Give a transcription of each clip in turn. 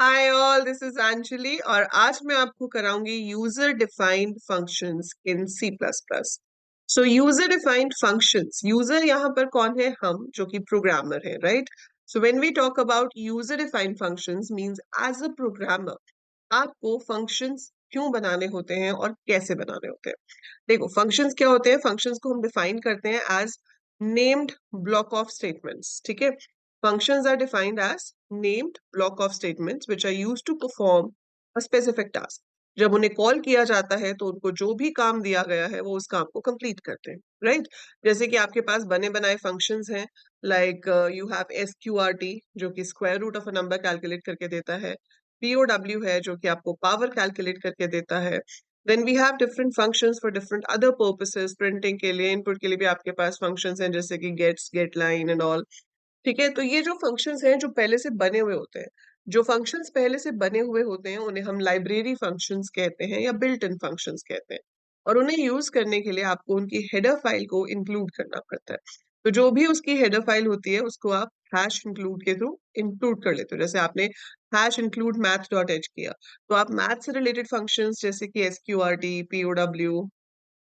Hi all, this is Anjali और आज मैं आपको कराऊंगी user defined functions in C plus plus. So user defined functions, user यहाँ पर कौन है? हम जो कि प्रोग्रामर है, right? So when we talk about user defined functions means as a programmer आपको फंक्शंस क्यों बनाने होते हैं और कैसे बनाने होते हैं। देखो, फंक्शंस क्या होते हैं? फंक्शंस को हम डिफाइन करते हैं as named block of statements. ठीक है, functions are defined as named block of statements which are used to perform a specific task. जब उन्हें कॉल किया जाता है तो उनको जो भी काम दिया गया है वो उस काम को कंप्लीट करते हैं, राइट? जैसे कि आपके पास बने बनाए फंक्शंस हैं, लाइक यू हैव SQRT जो कि square root of a number calculate करके देता है, POW है जो कि आपको पावर कैलकुलेट करके देता है। Then we have different functions for different other purposes, printing के लिए, इनपुट के लिए भी आपके पास फंक्शंस हैं जैसे कि gets, get line and all. ठीक है, तो ये जो फंक्शंस हैं जो पहले से बने हुए होते हैं, जो फंक्शंस पहले से बने हुए होते हैं उन्हें हम लाइब्रेरी फंक्शंस कहते हैं या बिल्ट इन फंक्शंस कहते हैं। और उन्हें यूज करने के लिए आपको उनकी हेडर फाइल को इंक्लूड करना पड़ता है। तो जो भी उसकी हेडर फाइल होती है उसको आप हैश इंक्लूड के थ्रू इंक्लूड कर लेते हो। जैसे आपने hash include math dot H किया, तो आप मैथ से रिलेटेड फंक्शंस जैसे कि SQRT, POW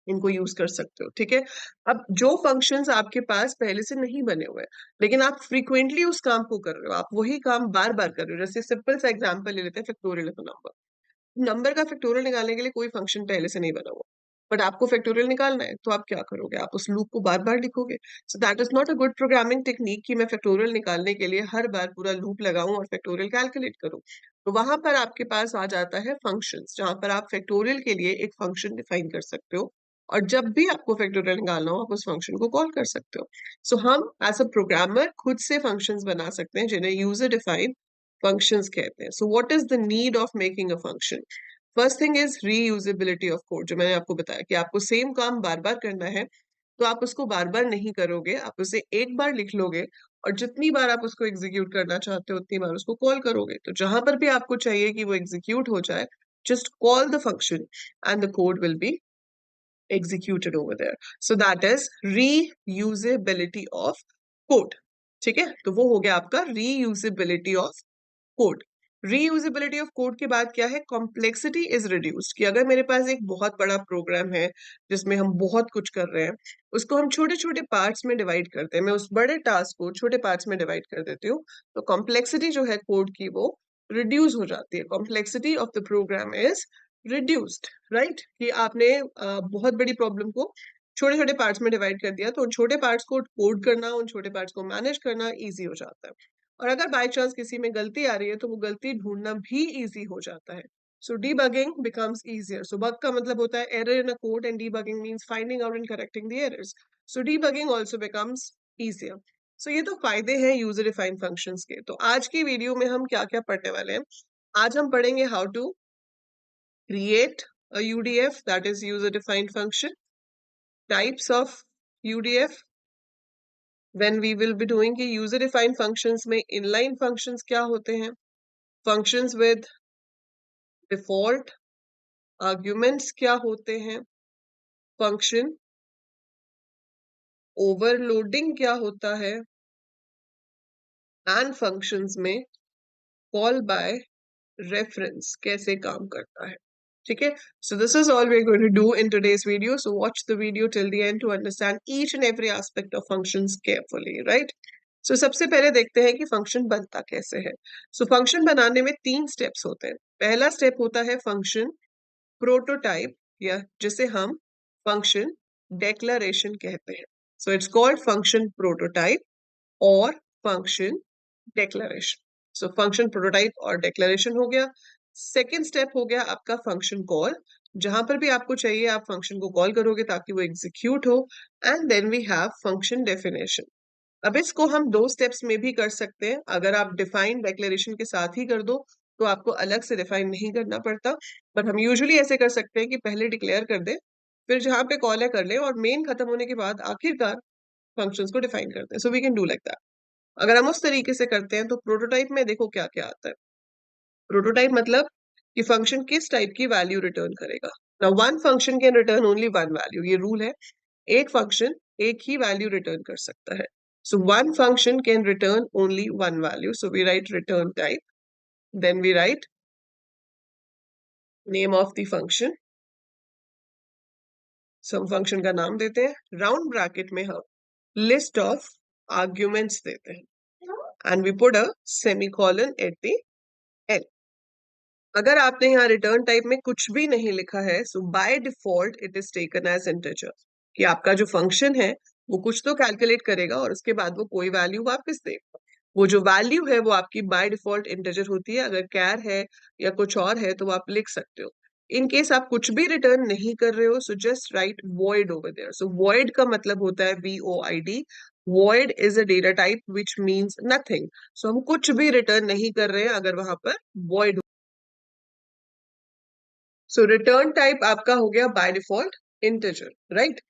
इनको यूज कर सकते हो। ठीक है, अब जो फंक्शंस आपके पास पहले से नहीं बने हुए लेकिन आप फ्रीक्वेंटली उस काम को कर रहे हो, आप वही काम बार बार कर रहे हो। जैसे सिंपल सा एग्जांपल ले लेते हैं, फैक्टोरियल ऑफ नंबर। नंबर का फैक्टोरियल निकालने के लिए कोई फंक्शन पहले से नहीं बना हुआ, बट आपको फैक्टोरियल निकालना है तो आप क्या करोगे? आप उस लूप को बार बार लिखोगे। सो that is not a good programming technique कि मैं फैक्टोरियल निकालने के लिए हर बार पूरा लूप लगाऊं और फैक्टोरियल कैलकुलेट करूं। तो वहां पर आपके पास आ जाता है फंक्शंस, जहां पर आप फैक्टोरियल के लिए एक फंक्शन डिफाइन कर सकते हो और जब भी आपको फैक्टोरियल निकालना हो आप उस फंक्शन को कॉल कर सकते हो। सो हम एज अ प्रोग्रामर खुद से फंक्शंस बना सकते हैं जिन्हें यूजर डिफाइंड फंक्शंस कहते हैं। So what is the need of making a function? First thing is reusability of code. जो मैंने आपको बताया कि आपको सेम काम बार बार करना है तो आप उसको बार बार नहीं करोगे, आप उसे एक बार लिख लोगे और जितनी बार आप उसको एग्जीक्यूट करना चाहते हो उतनी बार उसको कॉल करोगे। तो जहां पर भी आपको चाहिए कि वो एग्जीक्यूट हो जाए, just call the function and the code will be executed over there. So that is reusability of code. ठीक है, तो वो हो गया आपका reusability of code। Reusability of code के बाद क्या है? Complexity is reduced. कि अगर मेरे पास एक बहुत बड़ा प्रोग्राम है जिसमें हम बहुत कुछ कर रहे हैं, उसको हम छोटे छोटे पार्ट्स में डिवाइड करते हैं, मैं उस बड़े टास्क को छोटे पार्ट्स में डिवाइड कर देती हूँ, तो कॉम्प्लेक्सिटी जो है कोड की वो रिड्यूस हो जाती है। Complexity of the program is reduced, right? कि आपने बहुत बड़ी प्रॉब्लम को छोटे छोटे पार्ट्स में डिवाइड कर दिया तो उन छोटे पार्ट्स को कोड करना, उन छोटे पार्ट्स को मैनेज करना इजी हो जाता है। और अगर बाय चांस किसी में गलती आ रही है तो वो गलती ढूंढना भी इजी हो जाता है। So debugging becomes easier. So bug का मतलब होता है error in a code and debugging means finding out and correcting the errors. So debugging also becomes easier. So ये तो फायदे हैं यूजर डिफाइंड फंक्शंस के। तो आज की वीडियो में हम क्या क्या पढ़ने वाले हैं? आज हम पढ़ेंगे how to create a UDF, that is user defined function, types of UDF, when we will be doing कि user defined functions में inline functions क्या होते हैं, functions with default arguments क्या होते हैं, function overloading क्या होता है, and functions में call by reference कैसे काम करता है। ठीक है, so this is all we're going to do in today's video, so watch the video till the end to understand each and every aspect of functions carefully, right? So सबसे पहले देखते हैं कि फंक्शन बनता कैसे है। so फंक्शन बनाने में 3 स्टेप्स होते हैं। पहला स्टेप होता है फंक्शन प्रोटोटाइप, या जिसे हम फंक्शन डेक्लरेशन कहते हैं। So it's called function prototype और function declaration. So function prototype और डेक्लरेशन हो गया। सेकेंड स्टेप हो गया आपका फंक्शन कॉल। जहां पर भी आपको चाहिए आप फंक्शन को कॉल करोगे ताकि वो एग्जीक्यूट हो। And then we have function definition. अब इसको हम 2 स्टेप्स में भी कर सकते हैं। अगर आप डिफाइन डेक्लेरेशन के साथ ही कर दो तो आपको अलग से डिफाइन नहीं करना पड़ता, पर हम यूजुअली ऐसे कर सकते हैं कि पहले डिक्लेयर कर दें, फिर जहां पे कॉल है कर लें और मेन खत्म होने के बाद आखिरकार फंक्शंस को डिफाइन करते हैं। So we can do like that. अगर हम उस तरीके से करते हैं तो प्रोटोटाइप में देखो क्या क्या आता है। प्रोटोटाइप मतलब कि फंक्शन किस टाइप की वैल्यू रिटर्न करेगा। Now one function can return only one value, ये रूल है। एक फंक्शन एक ही वैल्यू रिटर्न कर सकता है। So one function can return only one value, so we write return type. Then we write name of the function, sum function का नाम देते हैं, राउंड ब्रैकेट में हम लिस्ट ऑफ आर्ग्यूमेंट्स देते हैं and we put a semicolon at the end. अगर आपने यहाँ रिटर्न टाइप में कुछ भी नहीं लिखा है, so by default it is taken as integer, कि आपका जो फंक्शन है वो कुछ तो कैलकुलेट करेगा और उसके बाद वो कोई वैल्यू वापस देगा। वो जो वैल्यू है वो आपकी बाय डिफॉल्ट इंटीजर होती है। अगर कैर है या कुछ और है तो आप लिख सकते हो। इन केस आप कुछ भी रिटर्न नहीं कर रहे हो, so just write void over there. So void का मतलब होता है VOID। Void is a data type which means nothing. So हम कुछ भी रिटर्न नहीं कर रहे हैं अगर वहां पर वॉइड। सो रिटर्न टाइप आपका हो गया by default integer, right.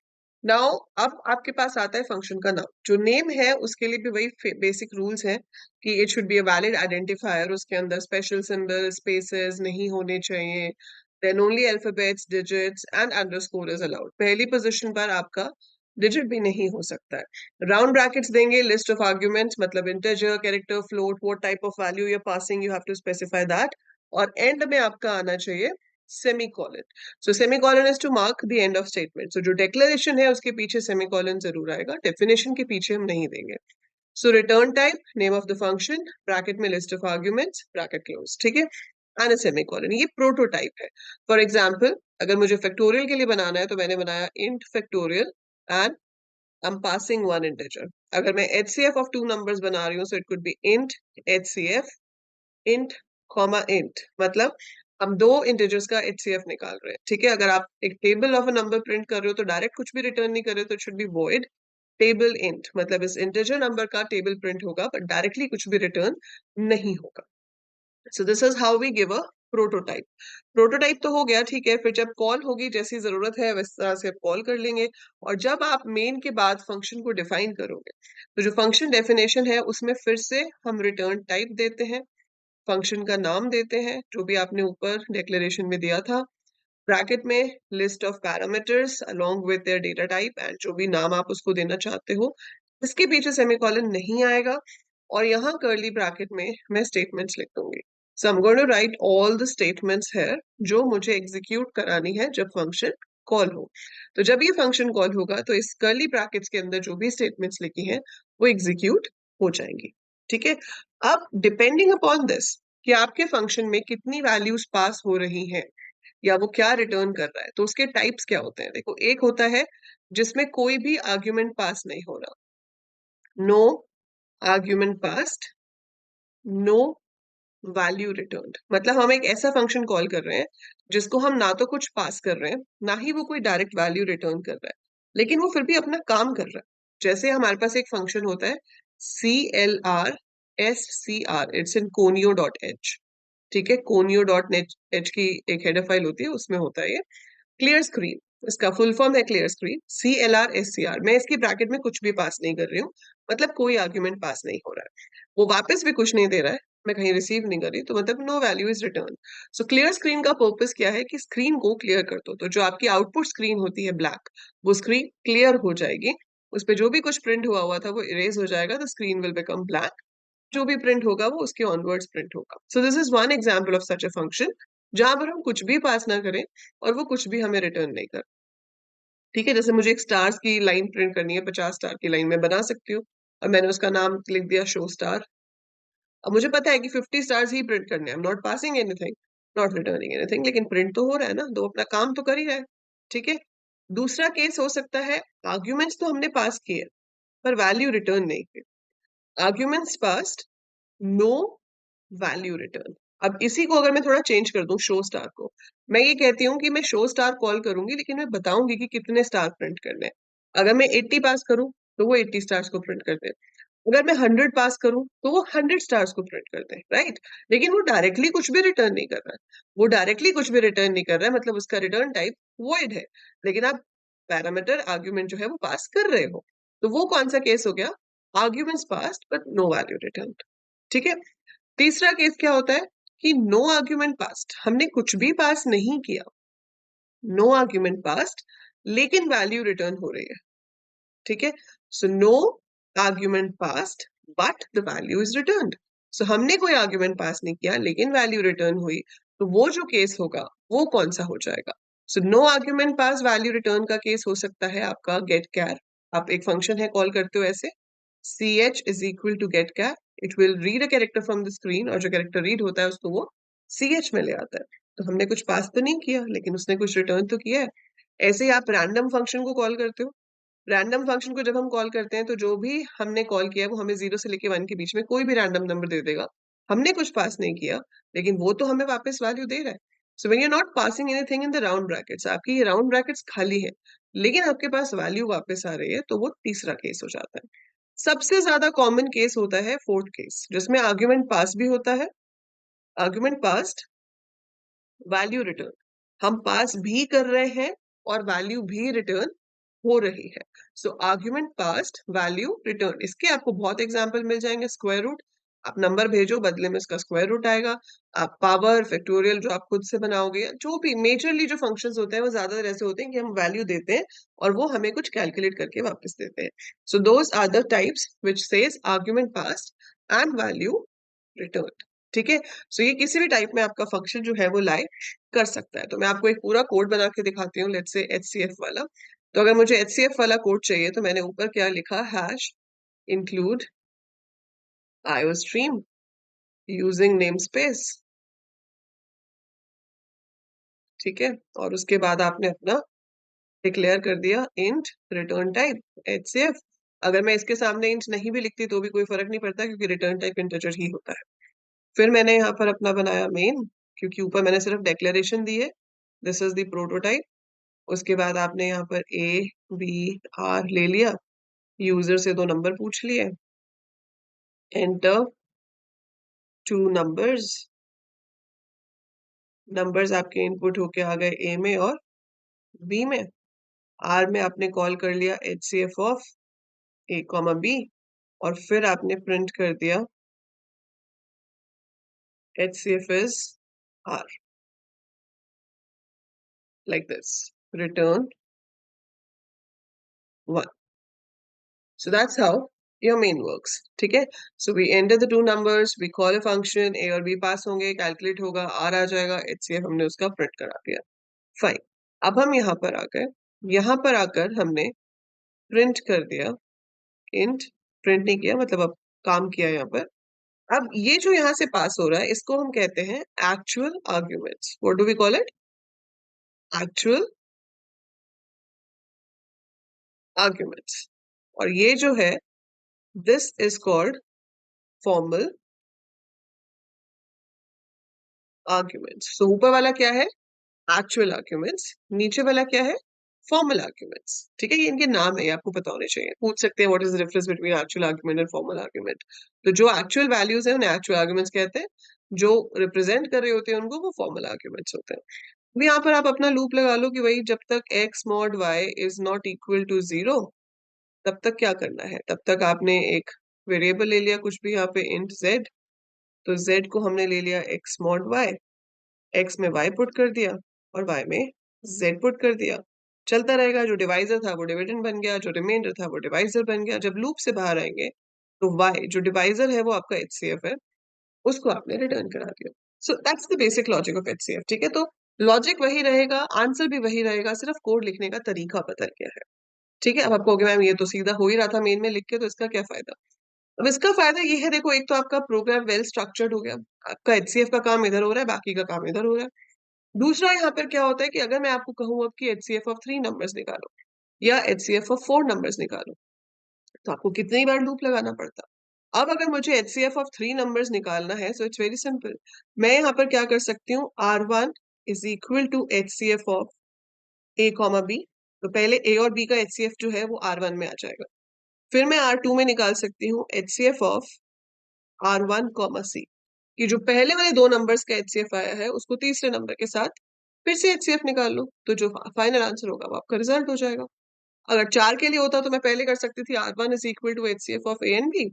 Now अब आपके पास आता है फंक्शन का नाम। जो नेम है उसके लिए भी वही बेसिक रूल्स हैं कि it should be a valid identifier, उसके अंदर स्पेशल सिंबल स्पेसेस नहीं होने चाहिए, then only alphabets digits and underscore is allowed. पहली पोजीशन पर आपका डिजिट भी नहीं हो सकता है। राउंड ब्रैकेट्स देंगे, लिस्ट ऑफ आर्ग्यूमेंट्स मतलब integer, character, float, what type of value you are passing you have to specify that. और एंड में आपका आना चाहिए semicolon. So semicolon is to mark the end of statement. So जो declaration है उसके पीछे सेमीकोलन जरूर आएगा, डेफिनेशन के पीछे हम नहीं देंगे। So return type, name of the function, bracket में list of arguments, bracket close, ठीक है, एंड अ सेमीकोलन। ये प्रोटोटाइप है। फॉर एग्जांपल अगर मुझे फैक्टोरियल के लिए बनाना है तो मैंने बनाया int factorial and I am passing one integer. अगर मैं HCF ऑफ टू नंबर्स बना रही हूँ, so it could be int HCF int comma int, मतलब हम दो इंटीजर्स का HCF निकाल रहे हैं, ठीक है। अगर आप एक table of a number print कर रहे हो तो डायरेक्ट कुछ भी रिटर्न नहीं कर रहे हो, तो it should be void table int, मतलब इस इंटीजर नंबर का टेबल प्रिंट होगा बट डायरेक्टली कुछ भी रिटर्न नहीं होगा। So this is how we give a prototype. Prototype तो हो गया, ठीक है। फिर जब कॉल होगी, जैसी जरूरत है वैस तरह से आप कॉल कर लेंगे। और जब आप मेन के बाद फंक्शन को डिफाइन करोगे, तो जो फंक्शन डेफिनेशन है उसमें फिर से हम रिटर्न टाइप देते हैं, फंक्शन का नाम देते हैं जो भी आपने ऊपर डिक्लेरेशन में दिया था, ब्रैकेट में list of parameters along with their data type and जो भी नाम आप उसको देना चाहते हो। इसके पीछे सेमीकोलन नहीं आएगा और यहाँ कर्ली ब्रैकेट में मैं स्टेटमेंट्स लिख दूंगी। So I am going to write all the statements here जो मुझे एग्जीक्यूट करानी है जब फंक्शन कॉल हो। तो जब ये फंक्शन कॉल होगा तो इस कर्ली ब्रैकेट्स के अंदर जो भी स्टेटमेंट्स लिखी हैं वो एग्जीक्यूट हो जाएंगी, ठीक है। अब डिपेंडिंग अपॉन दिस कि आपके फंक्शन में कितनी वैल्यूज पास हो रही हैं या वो क्या रिटर्न कर रहा है, तो उसके टाइप्स क्या होते हैं। देखो, एक होता है जिसमें कोई भी आर्ग्यूमेंट पास नहीं हो रहा, no argument passed, no value returned. मतलब हम एक ऐसा फंक्शन कॉल कर रहे हैं जिसको हम ना तो कुछ पास कर रहे हैं ना ही वो कोई डायरेक्ट वैल्यू रिटर्न कर रहा है, लेकिन वो फिर भी अपना काम कर रहा है। जैसे हमारे पास एक फंक्शन होता है CLRSCR, it's in conio dot H, ठीक है। conio डॉट एच की एक हेडर फाइल होती है, उसमें होता है ये क्लियर स्क्रीन। इसका फुल फॉर्म है क्लियर स्क्रीन, CLRSCR। मैं इसकी ब्रैकेट में कुछ भी पास नहीं कर रही हूँ, मतलब कोई आर्ग्यूमेंट पास नहीं हो रहा है, वो वापस भी कुछ नहीं दे रहा है, मैं कहीं रिसीव नहीं कर रही, तो मतलब no value is return. So clear screen का पर्पस क्या है कि स्क्रीन को क्लियर कर दो, तो जो आपकी आउटपुट स्क्रीन होती है ब्लैक, वो स्क्रीन क्लियर हो जाएगी, उस पर जो भी कुछ प्रिंट हुआ हुआ था वो इरेज हो जाएगा, the screen will become black, जो भी प्रिंट होगा वो उसके ऑनवर्ड्स प्रिंट होगा। So this is one example of such a function जहां पर हम कुछ भी पास ना करें और वो कुछ भी हमें रिटर्न नहीं कर, ठीक है। जैसे मुझे एक स्टार्स की लाइन प्रिंट करनी है, 50 स्टार की लाइन मैं बना सकती हूँ और मैंने उसका नाम लिख दिया शो स्टार। अब मुझे पता है कि 50 स्टार्स ही प्रिंट करने हैं, I am not passing anything, not returning anything, लेकिन प्रिंट तो हो रहा है ना, तो अपना काम तो कर ही रहा है, ठीक है। दूसरा केस हो सकता है, आर्ग्यूमेंट्स तो हमने पास किए पर वैल्यू रिटर्न नहीं की, arguments passed, no value return. अब इसी को अगर मैं थोड़ा चेंज कर दूं, शो स्टार को, मैं ये कहती हूँ कि मैं शो स्टार कॉल करूंगी लेकिन मैं बताऊंगी कि कितने स्टार प्रिंट करने हैं। अगर मैं 80 पास करूं तो वो 80 स्टार्स को प्रिंट कर दे, अगर मैं 100 पास करूं तो वो 100 स्टार्स को प्रिंट कर दे, राइट। लेकिन वो डायरेक्टली कुछ भी रिटर्न नहीं कर रहा है, वो डायरेक्टली कुछ भी रिटर्न नहीं कर रहा है, मतलब उसका रिटर्न टाइप वॉइड है, लेकिन आप पैरामीटर आर्ग्यूमेंट जो है वो पास कर रहे हो, तो वो कौन सा केस हो गया, arguments passed but no value return, ठीक है। तीसरा केस क्या होता है कि नो आर्ग्यूमेंट पास्ट, हमने कुछ भी पास नहीं किया, नो आर्ग्यूमेंट पास्ट लेकिन वैल्यू रिटर्न हो रही है, ठीक है। So no argument passed but the value is returned, so हमने कोई आर्ग्यूमेंट पास नहीं किया लेकिन वैल्यू रिटर्न हुई, तो वो जो केस होगा वो कौन सा हो जाएगा? So no argument pass value return का केस हो सकता है आपका गेट कैर। आप एक फंक्शन है कॉल करते हो ऐसे, ch is equal to get char, it will read a character from the screen, और जो कैरेक्टर रीड होता है उसको वो ch में ले आता है। तो हमने कुछ पास तो नहीं किया लेकिन उसने कुछ रिटर्न तो किया है। ऐसे ही आप रैंडम फंक्शन को कॉल करते हो, रैंडम फंक्शन को जब हम कॉल करते हैं तो जो भी हमने कॉल किया है वो हमें 0 से लेके 1 के बीच में कोई भी रैंडम नंबर दे देगा। हमने कुछ पास नहीं किया लेकिन वो तो हमें वापस वैल्यू दे रहा है। So when you are not passing anything in the round brackets, आपकी ये राउंड ब्रैकेट्स खाली है लेकिन आपके पास वैल्यू वापस आ रही है, तो वो तीसरा केस हो जाता है। सबसे ज्यादा कॉमन केस होता है फोर्थ केस, जिसमें आर्ग्यूमेंट पास भी होता है, आर्ग्यूमेंट पास्ड वैल्यू रिटर्न। हम पास भी कर रहे हैं और वैल्यू भी रिटर्न हो रही है। सो आर्ग्यूमेंट पास्ट वैल्यू रिटर्न, इसके आपको बहुत एग्जांपल मिल जाएंगे। स्क्वायर रूट, आप नंबर भेजो बदले में इसका स्क्वायर रूट आएगा। आप पावर फैक्टोरियल जो आप खुद से बनाओगे, जो भी मेजरली जो फंक्शंस होते हैं वो ज्यादातर ऐसे होते हैं कि हम वैल्यू देते हैं और वो हमें कुछ कैलकुलेट करके वापस देते हैं। So those are the types which says argument passed and value return. ठीक है, सो ये किसी भी टाइप में आपका फंक्शन जो है वो लाई कर सकता है। तो मैं आपको एक पूरा कोड बना के दिखाती हूँ, लेट्स से HCF वाला। तो अगर मुझे HCF वाला कोड चाहिए तो मैंने ऊपर क्या लिखा, hash include iostream using name space. ठीक है, और उसके बाद आपने अपना डिक्लेयर कर दिया इंट रिटर्न टाइप HCF। अगर मैं इसके सामने इंट नहीं भी लिखती तो भी कोई फर्क नहीं पड़ता क्योंकि रिटर्न टाइप इंटीजर ही होता है। फिर मैंने यहाँ पर अपना बनाया मेन, क्योंकि ऊपर मैंने सिर्फ डेक्लेरेशन दी है, दिस इज द प्रोटोटाइप। उसके बाद आपने यहाँ पर A B R ले लिया, यूजर से 2 नंबर पूछ लिए, एंटर 2 नंबर्स। नंबर्स आपके इनपुट होके आ गए A में और B में। R में आपने कॉल कर लिया HCF of A comma B, और फिर आपने प्रिंट कर दिया HCF is R, like this, return 1. So that's how your main works. ठीक है, so we enter the two numbers, we call a function, A और B पास होंगे, कैलकुलेट होगा, R आ जाएगा, HCF हमने उसका प्रिंट करा दिया। फाइन, अब हम यहाँ पर आकर हमने प्रिंट कर दिया इंट, प्रिंट नहीं किया मतलब अब काम किया यहाँ पर। अब ये जो यहाँ से पास हो रहा है इसको हम कहते हैं actual arguments. What do we call it? Actual arguments. और ये जो है this is called formal arguments. तो ऊपर वाला क्या है? Actual arguments. नीचे वाला क्या है? Formal arguments. ठीक है, ये इनके नाम है, ये आपको पता होने चाहिए। पूछ सकते हैं what is the difference between actual argument and formal argument. तो जो एक्चुअल वैल्यूज है उन्हें एक्चुअल आर्ग्यूमेंट्स कहते हैं, जो रिप्रेजेंट कर रहे होते हैं उनको वो फॉर्मल आर्ग्यूमेंट्स होते हैं। अब यहाँ पर आप अपना लूप लगा लो कि भाई जब तक x mod y is not equal to 0 तब तक क्या करना है। तब तक आपने एक वेरिएबल ले लिया कुछ भी, यहाँ पे इंट z। तो z को हमने ले लिया x mod y, x में y पुट कर दिया और y में z पुट कर दिया। चलता रहेगा, जो डिवाइजर था वो डिविडेंड बन गया, जो रिमाइंडर था वो डिवाइजर बन गया। जब लूप से बाहर आएंगे तो y जो डिवाइजर है वो आपका HCF है, उसको आपने रिटर्न करा दिया। So that's the basic logic of HCF। ठीक है, तो लॉजिक वही रहेगा, आंसर भी वही रहेगा, सिर्फ कोड लिखने का तरीका बदल गया है। ठीक है, अब आपको कहोगे मैम ये तो सीधा हो ही रहा था मेन में लिख के, तो इसका क्या फायदा? अब इसका फायदा ये है, देखो एक तो आपका प्रोग्राम वेल स्ट्रक्चर्ड हो गया, आपका HCF का काम इधर हो रहा है, बाकी का काम इधर हो रहा है। दूसरा यहाँ पर क्या होता है कि अगर मैं आपको कहूँ अब कि HCF ऑफ 3 नंबर्स निकालो या HCF ऑफ 4 नंबर्स निकालो, तो आपको कितनी बार लूप लगाना पड़ता। अब अगर मुझे HCF ऑफ 3 नंबर्स निकालना है, सो इट्स वेरी सिंपल। मैं यहाँ पर क्या कर सकती हूँ, R1 is equal to HCF of A comma B। तो पहले A और B का HCF जो है वो R1 में आ जाएगा। फिर मैं R2 में निकाल सकती हूँ HCF of R1 comma C, कि जो पहले वाले 2 नंबर्स का HCF आया है उसको तीसरे नंबर के साथ फिर से HCF निकाल लो, तो जो फाइनल आंसर होगा वो आपका रिजल्ट हो जाएगा। अगर 4 के लिए होता तो मैं पहले कर सकती थी R1 is equal to HCF of A and B,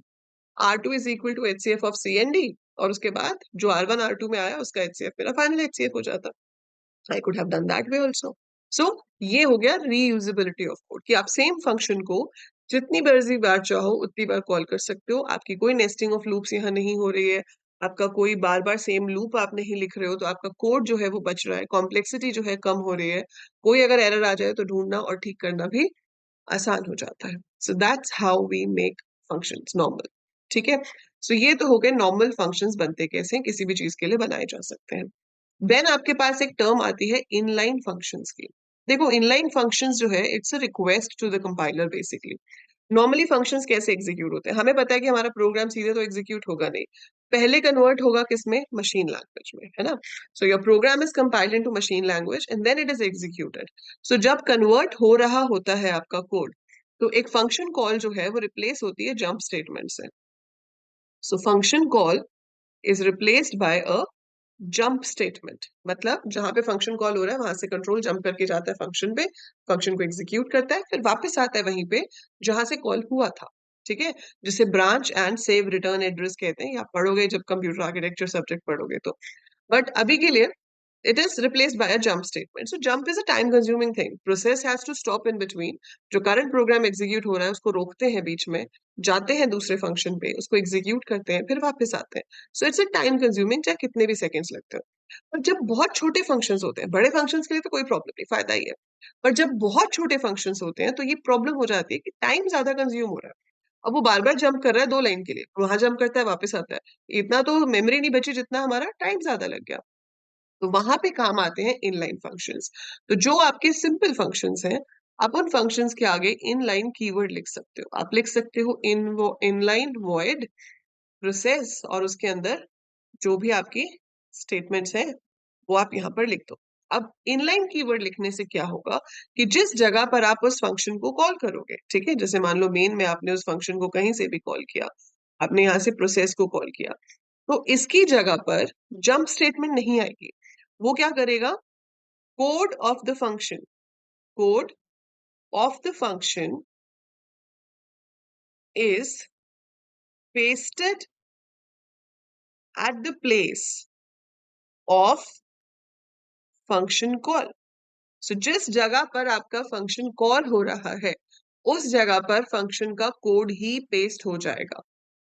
R2 is equal to HCF of C and D, और उसके बाद जो R1 R2 में आया उसका HCF मेरा फाइनल HCF हो जाता। I could have done that way also. So ये हो गया रीयूजेबिलिटी ऑफ कोड, कि आप सेम फंक्शन को जितनी मर्जी बार चाहो उतनी बार कॉल कर सकते हो। आपकी कोई नेस्टिंग ऑफ लूप्स यहाँ नहीं हो रही है, आपका कोई बार बार सेम लूप आप नहीं लिख रहे हो, तो आपका कोड जो है वो बच रहा है, कॉम्प्लेक्सिटी जो है कम हो रही है। कोई अगर एरर आ जाए तो ढूंढना और ठीक करना भी आसान हो जाता है। So that's how we make functions normal. ठीक है, सो ये तो हो गए नॉर्मल फंक्शंस बनते कैसे हैं, किसी भी चीज के लिए बनाए जा सकते हैं। देन आपके पास एक टर्म आती है इनलाइन फंक्शंस की। देखो इनलाइन फंक्शंस जो है it's a request to the compiler basically. Normally functions कैसे एग्जीक्यूट होते हैं, हमें पता है कि हमारा प्रोग्राम सीधे तो एग्जीक्यूट होगा नहीं, पहले कन्वर्ट होगा किसमें, मशीन लैंग्वेज में, है ना। So your program is compiled into machine language and then it is executed. So जब कन्वर्ट हो रहा होता है आपका कोड, तो एक फंक्शन कॉल जो है वो रिप्लेस होती है जंप स्टेटमेंट से। So function call is replaced by a jump statement. मतलब जहां पे फंक्शन कॉल हो रहा है वहां से कंट्रोल जंप करके जाता है फंक्शन पे, फंक्शन को एग्जीक्यूट करता है, फिर वापस आता है वहीं पे जहां से कॉल हुआ था। ठीक है, जिसे branch and save return address कहते हैं, या पढ़ोगे जब कंप्यूटर आर्किटेक्चर सब्जेक्ट पढ़ोगे तो। बट अभी के लिए it is replaced by a jump statement. So jump is a time consuming thing. Process has to stop in between. जो current program execute हो रहा है उसको रोकते हैं बीच में, जाते हैं दूसरे फंक्शन पे, उसको एग्जीक्यूट करते हैं, फिर वापस आते हैं। So it's a time consuming, चाहे कितने भी सेकंड्स लगते हैं। पर जब बहुत छोटे फंक्शंस होते हैं, बड़े फंक्शंस के लिए तो कोई प्रॉब्लम नहीं, फायदा ही है। पर जब बहुत छोटे फंक्शंस होते हैं तो ये प्रॉब्लम हो जाती है कि टाइम ज्यादा कंज्यूम हो रहा है। अब वो बार बार जंप कर रहा है 2 लाइन के लिए, वहां जंप करता है वापस आता है, इतना तो मेमोरी नहीं बची जितना हमारा टाइम ज्यादा लग गया। तो वहां पे काम आते हैं इनलाइन फंक्शंस। तो जो आपके सिंपल फंक्शंस हैं, आप उन फंक्शंस के आगे इनलाइन कीवर्ड लिख सकते हो। आप लिख सकते हो इनलाइन वॉइड प्रोसेस, और उसके अंदर जो भी आपकी स्टेटमेंट्स हैं वो आप यहाँ पर लिख दो। अब इनलाइन कीवर्ड लिखने से क्या होगा कि जिस जगह पर आप उस फंक्शन को कॉल करोगे, ठीक है, जैसे मान लो मेन में आपने उस फंक्शन को कहीं से भी कॉल किया, आपने यहाँ से प्रोसेस को कॉल किया, तो इसकी जगह पर जंप स्टेटमेंट नहीं आएगी। वो क्या करेगा, code of the function, code of the function is pasted at the place of function call. So जिस जगह पर आपका फंक्शन कॉल हो रहा है उस जगह पर फंक्शन का कोड ही पेस्ट हो जाएगा।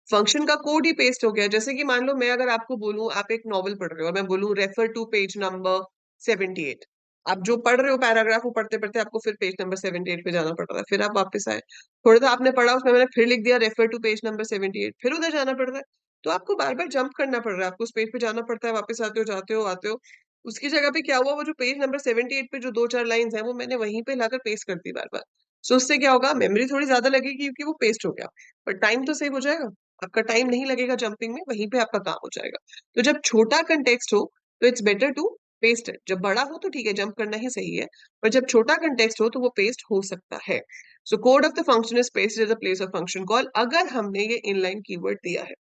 फंक्शन का कोड ही पेस्ट हो गया। जैसे कि मान लो मैं अगर आपको बोलूं, आप एक नॉवल पढ़ रहे हो और मैं बोलूं रेफर टू पेज नंबर 78, आप जो पढ़ रहे हो पैराग्राफ को पढ़ते पढ़ते आपको फिर पेज नंबर 78 पे जाना पड़ रहा है, फिर आप वापस आए, थोड़ा सा आपने पढ़ा, उसमें मैंने फिर लिख दिया रेफर टू पेज नंबर 78, फिर उधर जाना पड़ रहा है। तो आपको बार बार जंप करना पड़ रहा है, आपको उस पेज पे जाना पड़ता है, वापस आते हो, जाते हो, आते हो। उसकी जगह पे क्या हुआ, वो जो पेज नंबर 78 पे जो 2-4 लाइंस है वो मैंने वहीं पे लाकर पेस्ट कर दी बार बार। सो उससे क्या होगा, मेमोरी थोड़ी ज्यादा लगेगी क्योंकि वो पेस्ट हो गया, पर टाइम तो सेव हो जाएगा। आपका टाइम नहीं लगेगा जंपिंग में, वहीं पे आपका काम हो जाएगा। तो जब छोटा कंटेक्स्ट हो तो it's better to paste it. जब बड़ा हो तो ठीक है, जंप करना ही सही है, पर जब छोटा कंटेक्स्ट हो तो वो पेस्ट हो सकता है। So code of the function is pasted at the place of function call, अगर हमने ये इनलाइन कीवर्ड दिया है।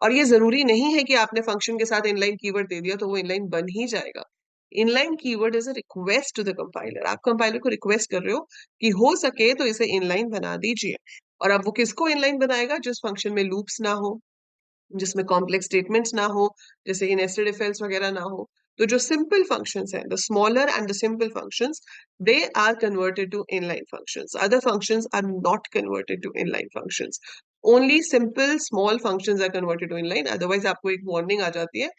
और ये जरूरी नहीं है कि आपने फंक्शन के साथ इनलाइन कीवर्ड दे दिया तो वो इनलाइन बन ही जाएगा। Inline keyword is a request to the compiler. आप कंपाइलर को रिक्वेस्ट कर रहे हो कि हो सके तो इसे इनलाइन बना दीजिए। और अब वो किसको इनलाइन बनाएगा, जिस फंक्शन में लूप्स ना हो, जिसमें कॉम्प्लेक्स स्टेटमेंट्स ना हो, जैसे कि नेस्टेड इफ एल्स वगैरह ना हो। तो जो सिंपल फंक्शंस हैं, the smaller and the simple functions, they are converted to inline functions. Other functions are not converted to inline functions. Only simple small functions are converted to inline, otherwise आपको एक warning आ जाती है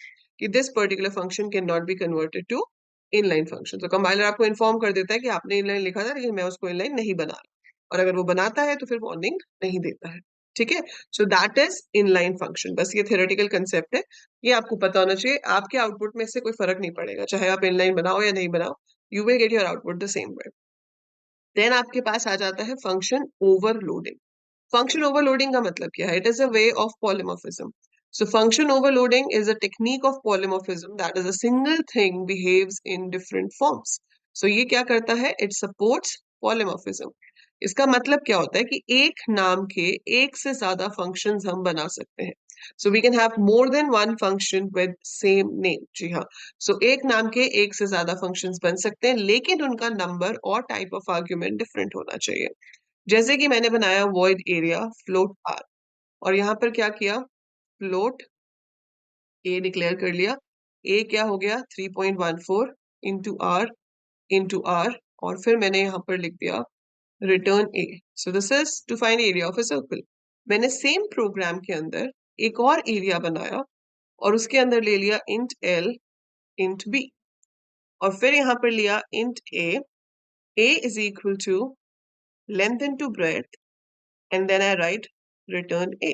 कि this particular function can not be converted to inline function. तो compiler आपको inform कर देता है कि आपने इनलाइन लिखा था लेकिन मैं उसको इनलाइन नहीं बना रहा, और अगर वो बनाता है तो फिर वार्निंग नहीं देता है। ठीक है, so that is inline function. बस ये थ्योरेटिकल कंसेप्ट है, ये आपको पता होना चाहिए। आपके आउटपुट में इससे कोई फर्क नहीं पड़ेगा, चाहे आप इनलाइन बनाओ या नहीं बनाओ, you will get your output the same way. Then आपके पास आ जाता है फंक्शन ओवरलोडिंग। फंक्शन ओवरलोडिंग का मतलब क्या है, it is a way of polymorphism. So function overloading is a technique of polymorphism, that is a single thing behaves in different forms. So ये क्या करता है, it supports polymorphism. इसका मतलब क्या होता है कि एक नाम के एक से ज्यादा functions हम बना सकते हैं। So we can have more than one function with same name. जी हाँ, so एक नाम के एक से ज्यादा functions बन सकते हैं, लेकिन उनका नंबर और टाइप ऑफ आर्ग्यूमेंट डिफरेंट होना चाहिए। जैसे कि मैंने बनाया void area float r, और यहाँ पर क्या किया, फ्लोट ए डिक्लेयर कर लिया। ए क्या हो गया, 3.14 इंटू आर, और फिर मैंने यहाँ पर लिख दिया return a. So this is to find area of a circle. मैंने सेम प्रोग्राम के अंदर एक और एरिया बनाया और उसके अंदर ले लिया int l int b और फिर यहां पर लिया int a is equal to length into breadth and then I write return a।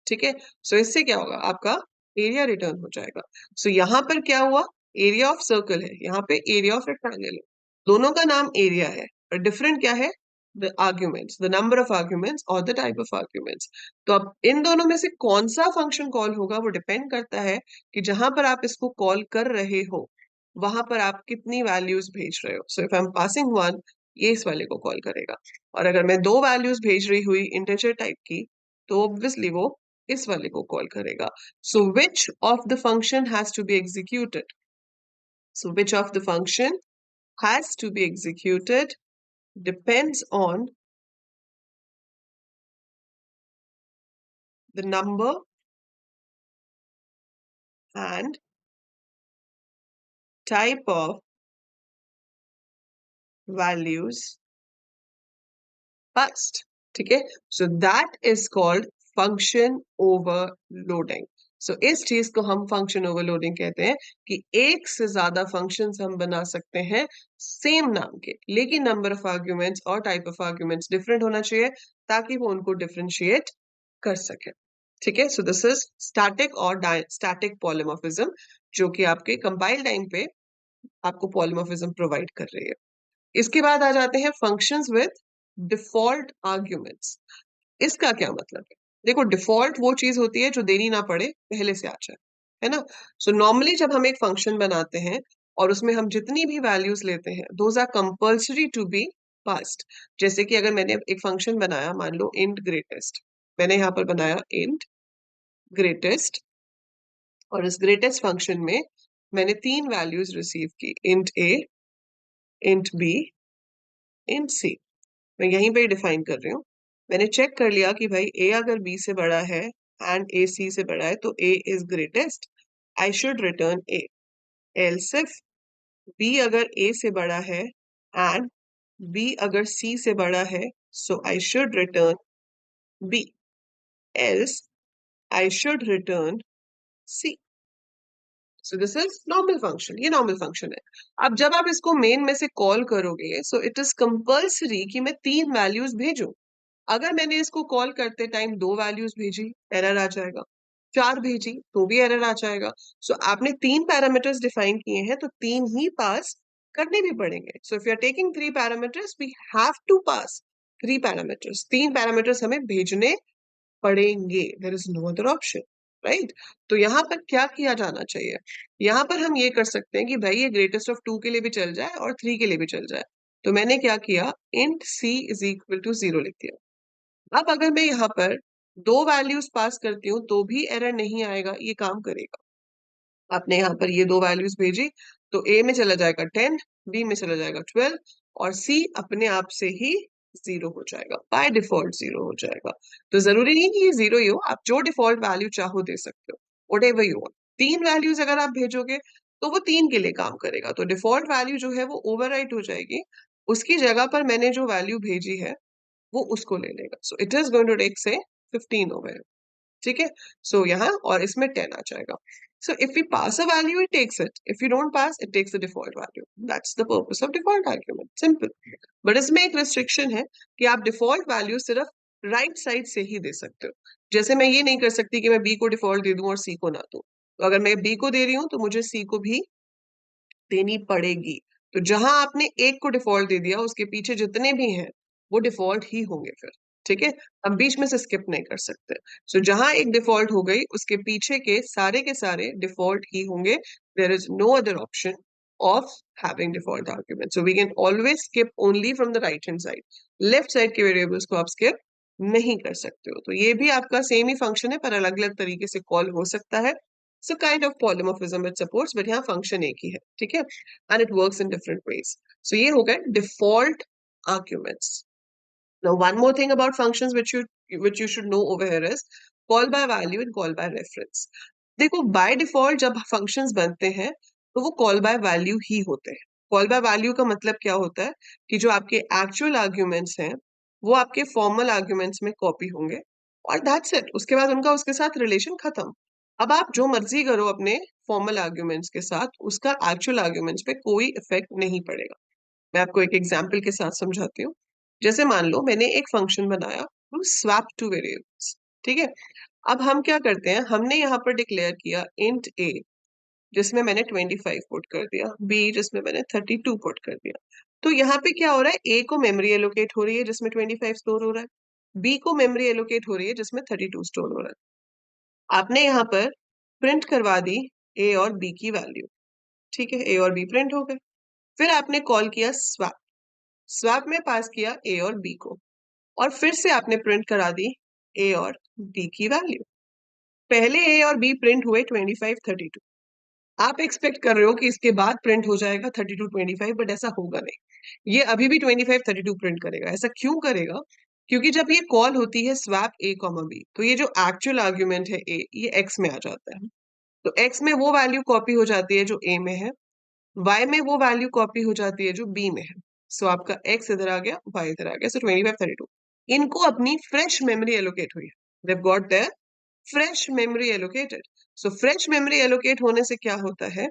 ठीक है, सो इससे क्या होगा, आपका एरिया रिटर्न हो जाएगा। सो यहाँ पर क्या हुआ, एरिया ऑफ सर्कल है, यहाँ पे एरिया ऑफ रेक्टेंगल है, दोनों का नाम एरिया है और डिफरेंट क्या है, the arguments, the number of arguments और द टाइप ऑफ आर्ग्यूमेंट्स। तो अब इन दोनों में से कौन सा फंक्शन कॉल होगा वो डिपेंड करता है कि जहां पर आप इसको कॉल कर रहे हो वहां पर आप कितनी वैल्यूज भेज रहे हो। So if I am passing one, ये इस वाले को कॉल करेगा, और अगर मैं दो वैल्यूज भेज रही हुई इंटीजर टाइप की तो ऑब्वियसली वो इस वाले को कॉल करेगा। So which of the function has to be executed, so which of the function has to be executed depends on the number and type of values passed. ठीक है, so that is called function overloading. So इस चीज को हम function overloading कहते हैं कि एक से ज्यादा फंक्शंस हम बना सकते हैं सेम नाम के, लेकिन नंबर ऑफ आर्ग्यूमेंट्स और टाइप ऑफ आर्ग्यूमेंट्स डिफरेंट होना चाहिए ताकि वो उनको डिफरेंशिएट कर सके। ठीक है, सो दिस इज स्टैटिक और स्टैटिक पॉलीमॉर्फिज्म, जो कि आपके कंपाइल टाइम पे आपको पॉलीमॉर्फिज्म प्रोवाइड कर रही है। इसके बाद आ जाते हैं फंक्शंस विद डिफॉल्ट आर्ग्यूमेंट्स। इसका क्या मतलब है, देखो डिफॉल्ट वो चीज होती है जो देनी ना पड़े, पहले से आ जाए, है ना। सो नॉर्मली जब हम एक फंक्शन बनाते हैं और उसमें हम जितनी भी वैल्यूज लेते हैं those are compulsory to be passed. जैसे कि अगर मैंने एक फंक्शन बनाया, मान लो इंट ग्रेटेस्ट, मैंने यहाँ पर बनाया इंट ग्रेटेस्ट और इस ग्रेटेस्ट फंक्शन में मैंने तीन वैल्यूज रिसीव की, इंट ए, इंट बी, इंट सी। मैं यहीं पे डिफाइन कर रही हूँ। मैंने चेक कर लिया कि भाई ए अगर बी से बड़ा है एंड ए सी से बड़ा है तो A is greatest, I should return A. Else if B अगर ए से बड़ा है एंड बी अगर सी से बड़ा है so I should return B, else I should return C. So this is normal function, ये नॉर्मल फंक्शन है। अब जब आप इसको मेन में से कॉल करोगे सो इट इज कंपल्सरी कि मैं तीन वैल्यूज भेजूं। अगर मैंने इसको कॉल करते टाइम दो वैल्यूज भेजी, एरर आ जाएगा, चार भेजी तो भी एरर आ जाएगा। सो आपने तीन पैरामीटर्स डिफाइन किए हैं तो तीन ही पास करने भी पड़ेंगे। So if you are taking three parameters we have to pass three parameters, तीन पैरामीटर्स हमें भेजने पड़ेंगे, there is no other option, right. तो यहाँ पर क्या किया जाना चाहिए, यहाँ पर हम ये कर सकते हैं कि भाई ये ग्रेटेस्ट ऑफ टू के लिए भी चल जाए और थ्री के लिए भी चल जाए। तो मैंने क्या किया, int c is equal to 0 लिख दिया। अब अगर मैं यहाँ पर दो वैल्यूज पास करती हूँ तो भी एरर नहीं आएगा, ये काम करेगा। आपने यहाँ पर ये दो वैल्यूज भेजी तो ए में चला जाएगा 10, बी में चला जाएगा 12 और सी अपने आप से ही 0 हो जाएगा, बाय डिफॉल्ट 0 हो जाएगा। तो जरूरी नहीं कि ये 0 ही हो, आप जो डिफॉल्ट वैल्यू चाहो दे सकते हो, व्हाटएवर यू वांट। तीन वैल्यूज अगर आप भेजोगे तो वो तीन के लिए काम करेगा, तो डिफॉल्ट वैल्यू जो है वो ओवरराइट हो जाएगी, उसकी जगह पर मैंने जो वैल्यू भेजी है वो उसको ले लेगा। So it is going to take say 15 over, ठीक है। सो यहाँ और इसमें 10 आ जाएगा। So if you pass a value it takes it, if you don't pass it takes the default value, that's the purpose of default argument, simple. But इसमें एक restriction है कि आप डिफॉल्ट वैल्यू सिर्फ राइट साइड से ही दे सकते हो। जैसे मैं ये नहीं कर सकती कि मैं बी को डिफॉल्ट दे दूं और सी को ना दूं। तो अगर मैं बी को दे रही हूँ तो मुझे सी को भी देनी पड़ेगी। तो जहां आपने एक को डिफॉल्ट दे दिया उसके पीछे जितने भी हैं वो डिफॉल्ट ही होंगे फिर, ठीक है। हम बीच में से स्किप नहीं कर सकते। सो जहां एक डिफॉल्ट हो गई उसके पीछे के सारे डिफॉल्ट ही होंगे। There is no other option of having default argument, so we can always skip only from the right hand side. Left side के वेरिएबल्स को आप स्किप नहीं कर सकते हो। तो ये भी आपका सेम ही फंक्शन है पर अलग अलग तरीके से कॉल हो सकता है। So kind of polymorphism it supports, but यहाँ function एक ही है, ठीक है, and it works in different ways. So ये हो गए default arguments. Now one more thing about functions which you should know over here is call by value and call by reference. देखो by default जब functions बनते हैं तो वो call by value ही होते हैं। Call by value का मतलब क्या होता है कि जो आपके actual arguments हैं वो आपके फॉर्मल आर्ग्यूमेंट्स में कॉपी होंगे और दैट्स इट। उसके बाद उनका उसके साथ रिलेशन खत्म। अब आप जो मर्जी करो अपने फॉर्मल आर्ग्यूमेंट्स के साथ, उसका एक्चुअल आर्ग्यूमेंट्स पे कोई इफेक्ट नहीं पड़ेगा। मैं आपको एक एग्जाम्पल के साथ समझाती हूँ। जैसे मान लो मैंने एक फंक्शन बनाया टू स्वैप टू वेरिएबल्स, ठीक है। अब हम क्या करते हैं, हमने यहाँ पर डिक्लेयर किया इंट ए, जिसमें मैंने 25 पुट कर दिया, बी जिसमें मैंने 32 पुट कर दिया। तो यहाँ पे क्या हो रहा है, ए को मेमोरी एलोकेट हो रही है जिसमें 25 स्टोर हो रहा है, बी को मेमोरी एलोकेट हो रही है जिसमें 32 स्टोर हो रहा है। आपने यहाँ पर प्रिंट करवा दी ए और बी की वैल्यू, ठीक है, ए और बी प्रिंट हो गए। फिर आपने कॉल किया स्वैप, स्वैप में पास किया ए और बी को, और फिर से आपने प्रिंट करा दी ए और बी की वैल्यू। पहले ए और बी प्रिंट हुए 25 32। आप एक्सपेक्ट कर रहे हो कि इसके बाद प्रिंट हो जाएगा 32 25, बट ऐसा होगा नहीं। ये अभी भी 25 32 प्रिंट करेगा। ऐसा क्यों करेगा? क्योंकि जब ये कॉल होती है स्वैप ए कॉमा बी, तो ये जो एक्चुअल आर्ग्यूमेंट है ए, ये एक्स में आ जाता है। तो एक्स में वो वैल्यू कॉपी हो जाती है जो ए में है, वाई में वो वैल्यू कॉपी हो जाती है जो बी में है। सो आपका एक्स इधर आ गया, वाई इधर आ गया। सो 25 32 इनको अपनी फ्रेश मेमोरी एलोकेट हुई है। They've got their fresh memory allocated. So fresh memory allocate होने से क्या होता है,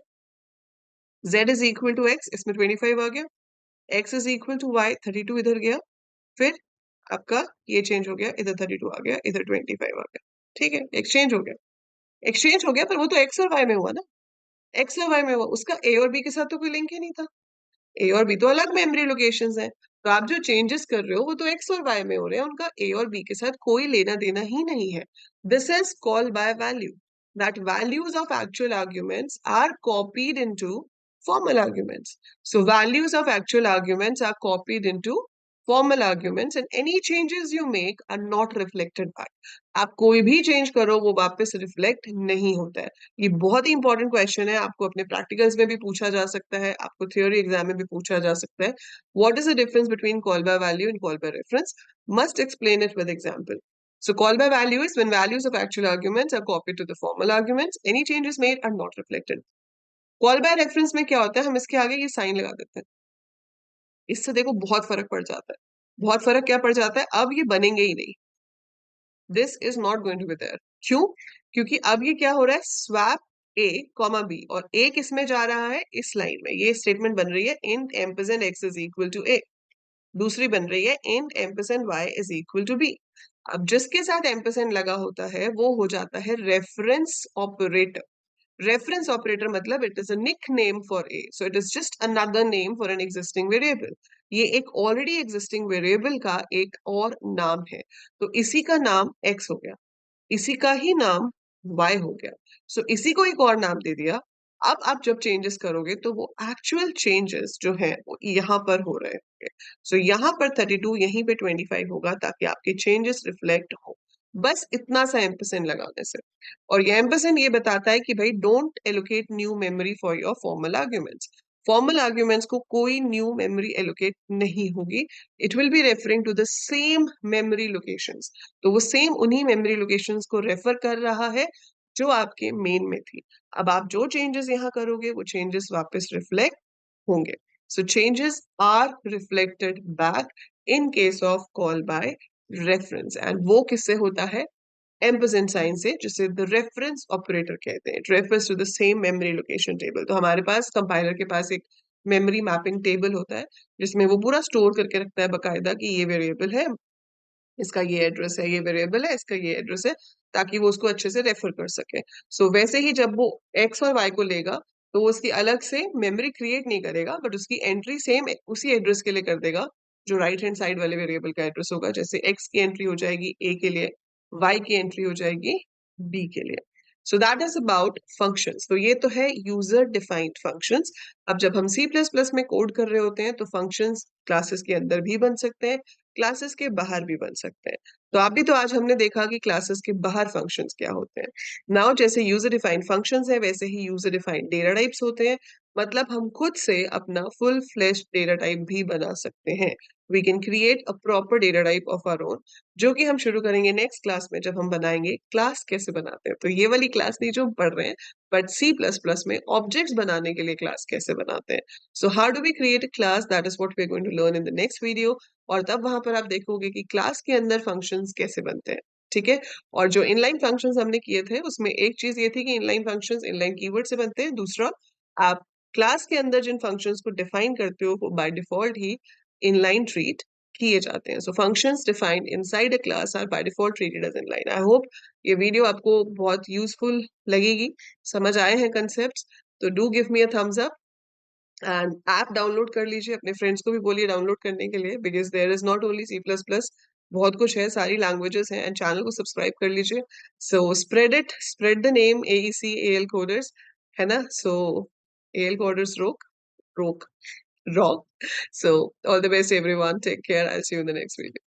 z is equal to x, इसमें 25 आ गया, x is equal to y, 32 इधर गया, फिर आपका ये चेंज हो गया, इधर 32 आ गया, इधर 25 आ गया। ठीक है, एक्सचेंज हो गया। एक्सचेंज हो गया, पर वो तो x और y में हुआ ना, x और y में हुआ, उसका a और b के साथ तो कोई लिंक ही नहीं था। ए और बी तो अलग मेमोरी लोकेशंस हैं। तो आप जो चेंजेस कर रहे हो वो तो एक्स और वाई में हो रहे हैं, उनका ए और बी के साथ कोई लेना देना ही नहीं है। This is called by value, that values of actual arguments are copied into formal arguments. So values of actual arguments are copied into formal arguments and any changes you make are not reflected by. आप कोई भी change करो वो वापस reflect नहीं होता है। ये बहुत ही इंपॉर्टेंट क्वेश्चन है, आपको अपने प्रैक्टिकल्स में भी पूछा जा सकता है, आपको थ्योरी एग्जाम में भी पूछा जा सकता है। What is the difference between call by value and call by reference? Must explain it with example. So call by value is when values of actual arguments are copied to the formal arguments. Any changes made are not reflected. Call by reference में क्या होता है, हम इसके आगे ये sign लगा देते हैं। इससे देखो बहुत फर्क पड़ जाता है। बहुत फर्क क्या पड़ जाता है, अब ये बनेंगे ही नहीं। This is not going to be there. क्यों? क्योंकि अब ये क्या हो रहा है, स्वैप ए कॉमा बी, और ए किस में जा रहा है, इस लाइन में। ये स्टेटमेंट बन रही है int ampersand X is equal to A. दूसरी बन रही है int ampersand Y is equal to B. अब जिसके साथ एम्परसेंड लगा होता है वो हो जाता है रेफरेंस ऑपरेटर। Reference operator मतलब it is a nickname for A. So it is just another name for an existing variable. ये एक already existing variable का एक और नाम है। तो इसी का नाम X हो गया, इसी का ही नाम Y हो गया। So इसी को एक और नाम दे दिया। अब आप जब चेंजेस करोगे तो वो एक्चुअल चेंजेस जो है वो यहाँ पर हो रहे होंगे। सो यहाँ पर 32, यहीं पे 25 होगा ताकि आपके चेंजेस रिफ्लेक्ट हो। बस इतना सा एम्परसेंड लगाने से। और ये एम्परसेंड ये बताता है कि भाई don't allocate new memory for your formal arguments. Formal arguments को कोई न्यू मेमोरी एलोकेट नहीं होगी। It will be referring to the same memory locations. तो वो सेम उन्हीं मेमोरी लोकेशंस को रेफर कर रहा है जो आपके मेन में थी। अब आप जो चेंजेस यहाँ करोगे वो चेंजेस वापस रिफ्लेक्ट होंगे। So changes are reflected back in case of call by reference, and वो किससे होता है, एम्परसेंड साइन से, जिसे द रेफरेंस ऑपरेटर कहते हैं। It refers to the same memory location table. तो हमारे पास कंपाइलर के पास एक मेमोरी मैपिंग टेबल होता है जिसमें वो पूरा स्टोर करके रखता है बकायदा कि ये वेरिएबल है, इसका ये एड्रेस है, ये वेरिएबल है, इसका ये एड्रेस है, ताकि वो उसको अच्छे से रेफर कर सके। सो वैसे ही जब वो एक्स और वाई को लेगा तो वो उसकी अलग से मेमोरी क्रिएट नहीं करेगा, बट उसकी एंट्री सेम उसी एड्रेस के लिए कर देगा जो राइट हैंड साइड वाले वेरिएबल का एड्रेस होगा। जैसे एक्स की एंट्री हो जाएगी ए के लिए, वाई की एंट्री हो जाएगी बी के लिए। सो दैट इज अबाउट फंक्शंस। तो ये तो है यूजर डिफाइंड फंक्शंस। अब जब हम सी प्लस प्लस में कोड कर रहे होते हैं तो फंक्शंस क्लासेस के अंदर भी बन सकते हैं, क्लासेस के बाहर भी बन सकते हैं। तो आप भी तो आज हमने देखा कि क्लासेस के बाहर फंक्शंस क्या होते हैं। नाउ जैसे यूजर डिफाइंड फंक्शंस है, वैसे ही यूजर डिफाइंड डेटा टाइप्स होते हैं। मतलब हम खुद से अपना फुल फ्लेश्ड डेटा टाइप भी बना सकते हैं। We can create a proper data type of our own, जो कि हम शुरू करेंगे नेक्स्ट क्लास में जब हम बनाएंगे क्लास कैसे बनाते हैं। तो ये वाली क्लास नहीं जो हम पढ़ रहे हैं, बट सी प्लस प्लस में ऑब्जेक्ट्स बनाने के लिए क्लास कैसे बनाते हैं। So how do we create a class, that is what we are going to learn in the next video. और तब वहां पर आप देखोगे कि क्लास के अंदर फंक्शंस कैसे बनते हैं। ठीक है। और जो इनलाइन फंक्शंस हमने किए थे उसमें एक चीज ये थी कि इनलाइन फंक्शंस इनलाइन कीवर्ड से बनते हैं। दूसरा, आप क्लास के अंदर जिन फंक्शंस को डिफाइन करते हो वो बाय डिफॉल्ट ही इनलाइन ट्रीट किए जाते हैं। So functions defined inside a class are by default treated as inline. I hope ये वीडियो आपको बहुत यूजफुल लगेगी, समझ आए हैं कंसेप्ट। तो do give me a thumbs up and app download कर लीजिए, अपने फ्रेंड्स को भी बोलिए डाउनलोड करने के लिए, because there is not only C plus plus, बहुत कुछ है, सारी लैंग्वेजेस हैं। एंड चैनल को सब्सक्राइब कर लीजिए। So spread it, spread the name AEC AL coders, है ना। सो AL कोडर्स रोक रोक rock. So all the best everyone, take care, I'll see you in the next video.